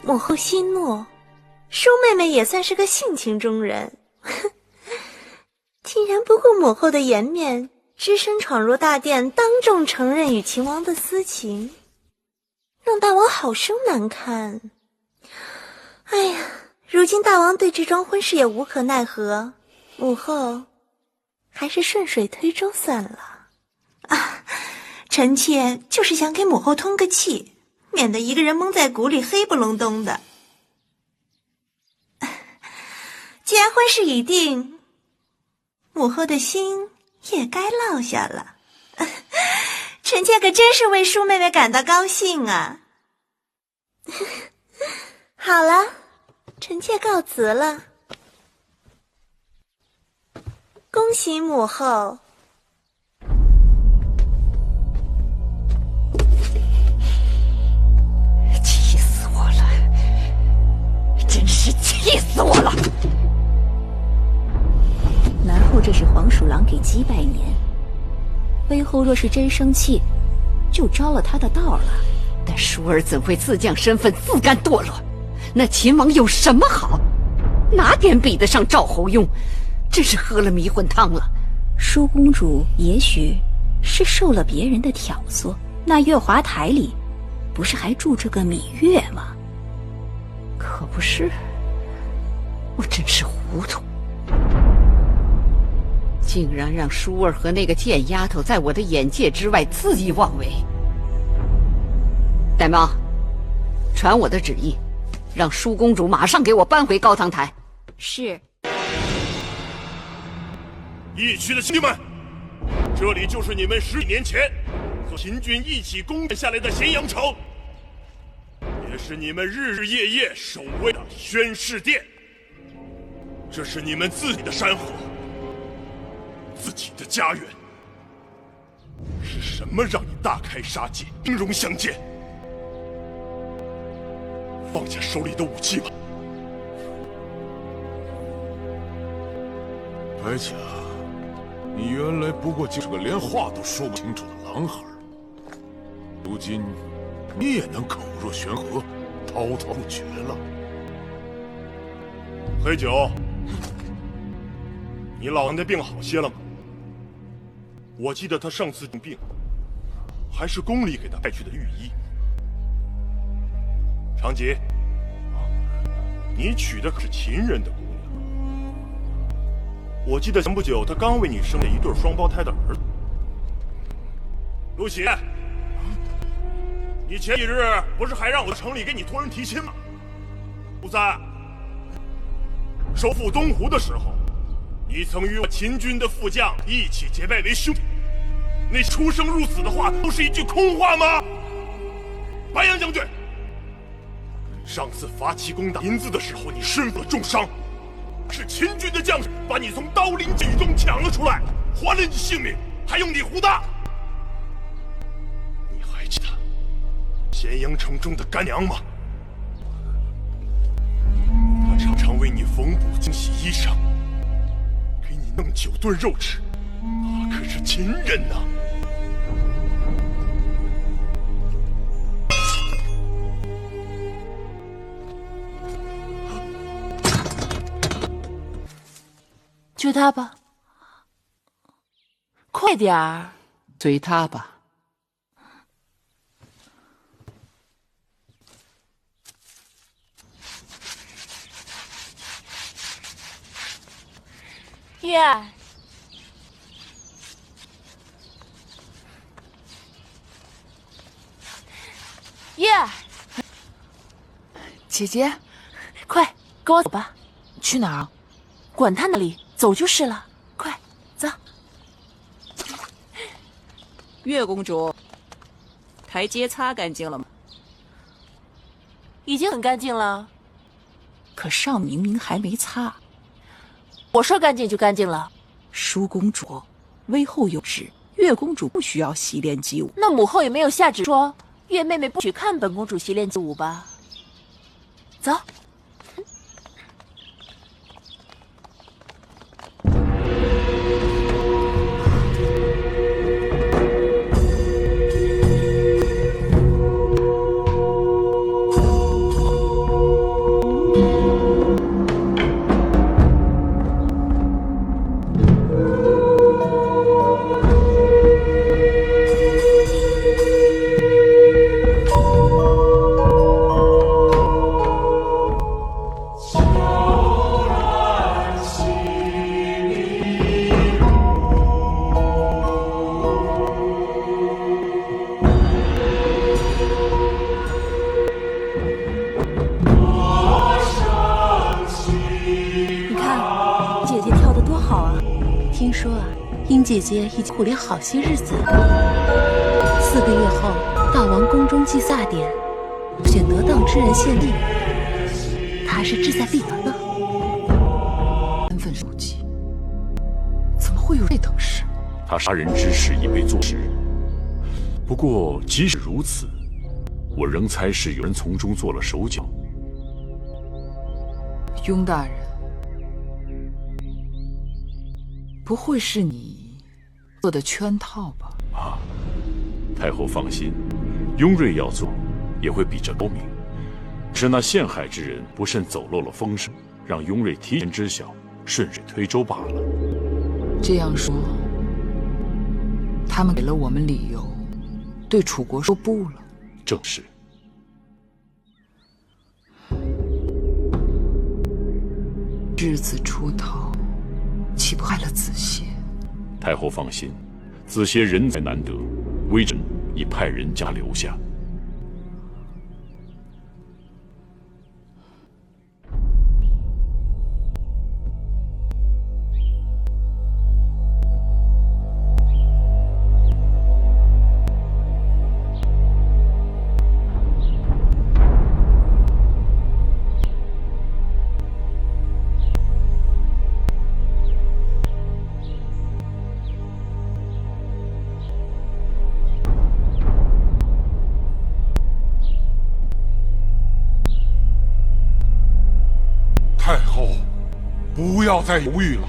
母后息怒，舒妹妹也算是个性情中人，竟然不顾母后的颜面，只身闯入大殿，当众承认与秦王的私情，让大王好生难堪。哎呀，如今大王对这桩婚事也无可奈何，母后还是顺水推舟算了。啊，臣妾就是想给母后通个气，免得一个人蒙在鼓里黑不隆咚的。既然婚事已定，母后的心也该落下了。臣妾可真是为舒妹妹感到高兴啊。好了，臣妾告辞了。恭喜母后。气死我了，真是气死我了。南后这是黄鼠狼给鸡拜年，魏后若是真生气，就招了他的道了。但舒儿怎会自降身份，自甘堕落？那秦王有什么好？哪点比得上赵侯雍？真是喝了迷魂汤了。舒公主也许是受了别人的挑唆，那月华台里不是还住着个芈月吗？可不是，我真是糊涂，竟然让舒儿和那个贱丫头在我的眼界之外恣意妄为。戴瑁，传我的旨意，让舒公主马上给我搬回高堂台。是。义渠的兄弟们，这里就是你们10几年前和秦军一起攻占下来的咸阳城，也是你们日日夜夜守卫的宣誓殿。这是你们自己的山河，自己的家园。是什么让你大开杀戒，兵戎相见？放下手里的武器吧。白甲，你原来不过就是个连话都说不清楚的狼孩，如今你也能口若悬河，滔滔不绝了。黑九，你老娘的病好些了吗？我记得他上次病，还是宫里给他派去的御医。长吉，你娶的可是秦人的姑娘，我记得前不久他刚为你生了一对双胞胎的儿子。陆喜，你前几日不是还让我在城里给你托人提亲吗？陆三，收复东湖的时候，你曾与我秦军的副将一起结拜为兄弟，那出生入死的话都是一句空话吗？白杨将军，上次伐齐攻打临淄的时候，你身负重伤，是秦军的将士把你从刀林剑雨中抢了出来，还了你性命，还用你胡大？你还记得咸阳城中的干娘吗？她常常为你缝补清洗衣裳，给你弄酒炖肉吃，她可是秦人呐！救他吧，快点儿！随他吧。月儿，月儿，姐姐，快跟我走吧。去哪儿？管他哪里，走就是了。快走。月公主，台阶擦干净了吗？已经很干净了。可上明明还没擦。我说干净就干净了。舒公主，微后有旨，月公主不需要洗练祭舞。那母后也没有下旨说月妹妹不许看本公主洗练祭舞吧？走。说啊，英姐姐已经苦练好些日子了。4个月后，大王宫中祭祀大典，选得当之人献帝，他是志在必得的。身份书记，怎么会有这等事？他杀人之事已被坐实。不过即使如此，我仍猜是有人从中做了手脚。雍大人，不会是你做的圈套吧？啊，太后放心，雍瑞要做，也会比这高明。是那陷害之人不慎走漏了风声，让雍瑞提前知晓，顺水推舟罢了。这样说，他们给了我们理由，对楚国说不了。正是。稚子出逃，岂不害了子歇？太后放心，子歇人才难得，微臣已派人将他留下。太后，不要再犹豫了。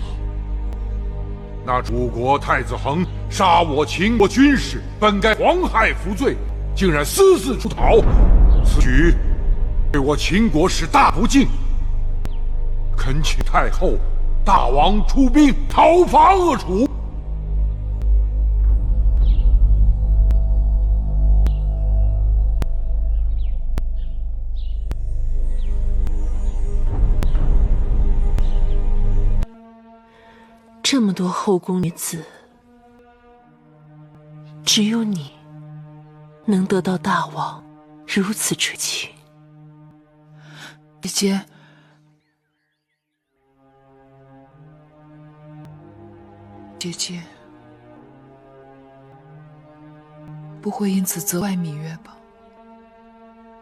那楚国太子恒杀我秦国军士，本该黄害服罪，竟然私自出逃，此举对我秦国是大不敬。恳请太后、大王出兵讨伐恶楚。这么多后宫女子，只有你能得到大王如此垂青。姐姐，姐姐，不会因此责怪芈月吧？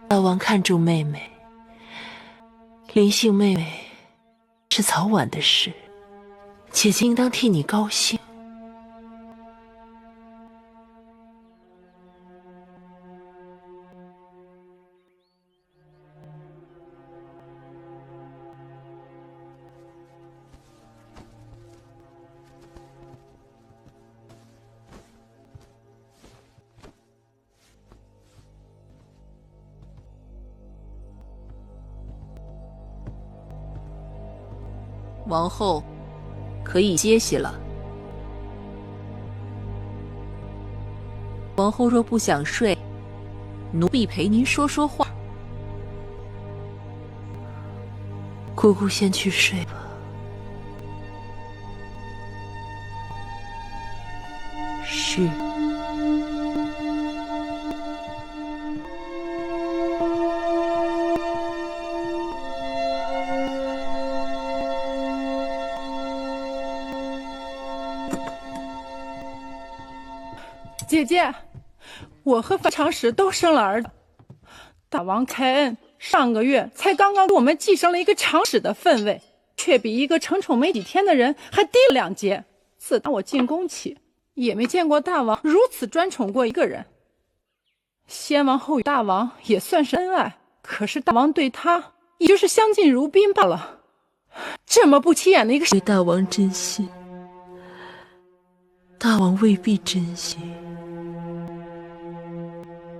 大王看重妹妹，林姓妹妹是早晚的事。姐姐应当替你高兴。王后可以歇息了。王后若不想睡，奴婢陪您说说话。姑姑先去睡吧。是。姐姐，我和樊长史都生了儿子，大王开恩，上个月才刚刚给我们继升了一个长史的分位，却比一个承宠没几天的人还低了2阶。自打我进宫起，也没见过大王如此专宠过一个人。先王后与大王也算是恩爱，可是大王对他也就是相敬如宾罢了。这么不起眼的一个对大王真心，大王未必真心。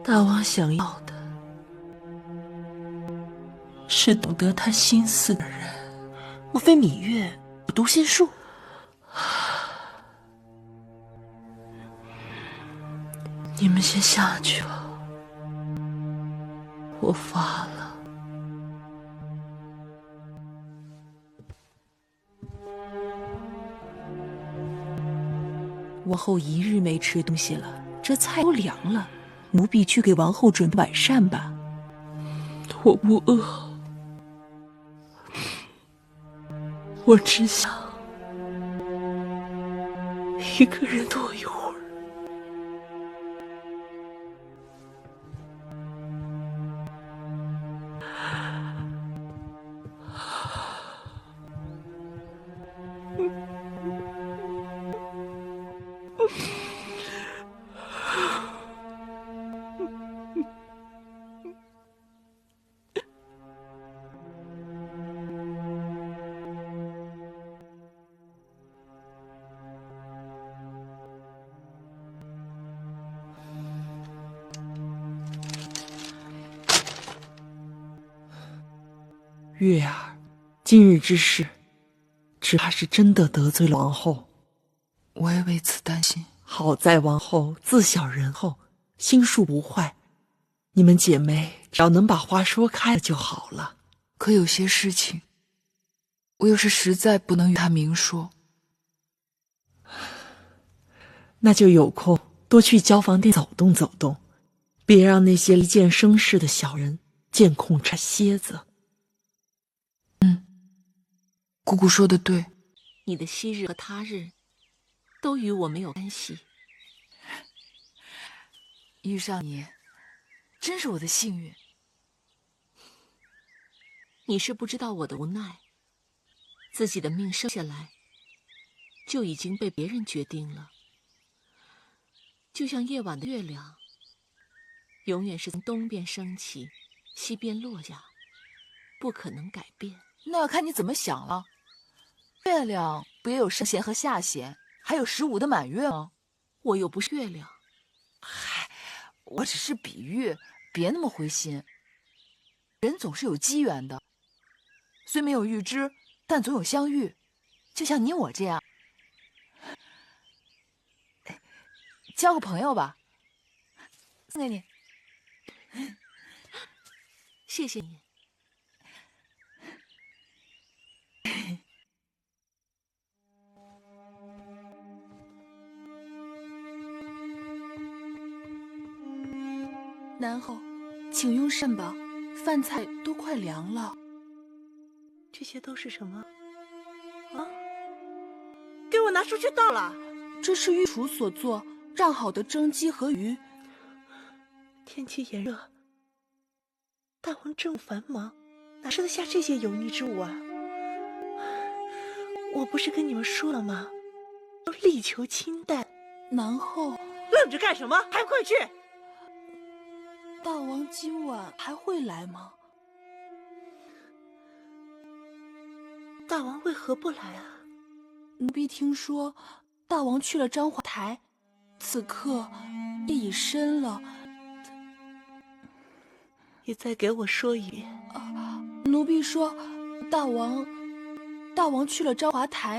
大王想要的是懂得他心思的人。莫非芈月有读心术？你们先下去吧，我发了。王后1日没吃东西了，这菜都凉了。奴婢去给王后准备晚膳吧。我不饿，我只想一个人躲一会儿。月儿，今日之事，只怕是真的得罪了王后。我也为此担心。好在王后自小仁厚，心术不坏，你们姐妹只要能把话说开了就好了。可有些事情，我又是实在不能与她明说。那就有空多去交房店走动走动，别让那些一见生事的小人见空插蝎子。姑姑说的对，你的昔日和他日都与我没有关系。遇上你真是我的幸运。你是不知道我的无奈，自己的命生下来就已经被别人决定了，就像夜晚的月亮永远是从东边升起，西边落下，不可能改变。那要看你怎么想了。月亮不也有上弦和下弦，还有15的满月吗？我又不是月亮。嗨，我只是比喻，别那么灰心。人总是有机缘的，虽没有预知，但总有相遇，就像你我这样。交个朋友吧，送给你。谢谢你。南后，请用膳吧，饭菜都快凉了。这些都是什么？啊！给我拿出去倒了！这是御厨所做，让好的蒸鸡和鱼。天气炎热，大王政务繁忙，哪吃得下这些油腻之物啊？我不是跟你们说了吗？要力求清淡。南后，愣着干什么？还不快去！大王今晚还会来吗？大王为何不来啊？奴婢听说，大王去了章华台，此刻夜已深了。你再给我说一遍。奴婢说，大王去了章华台。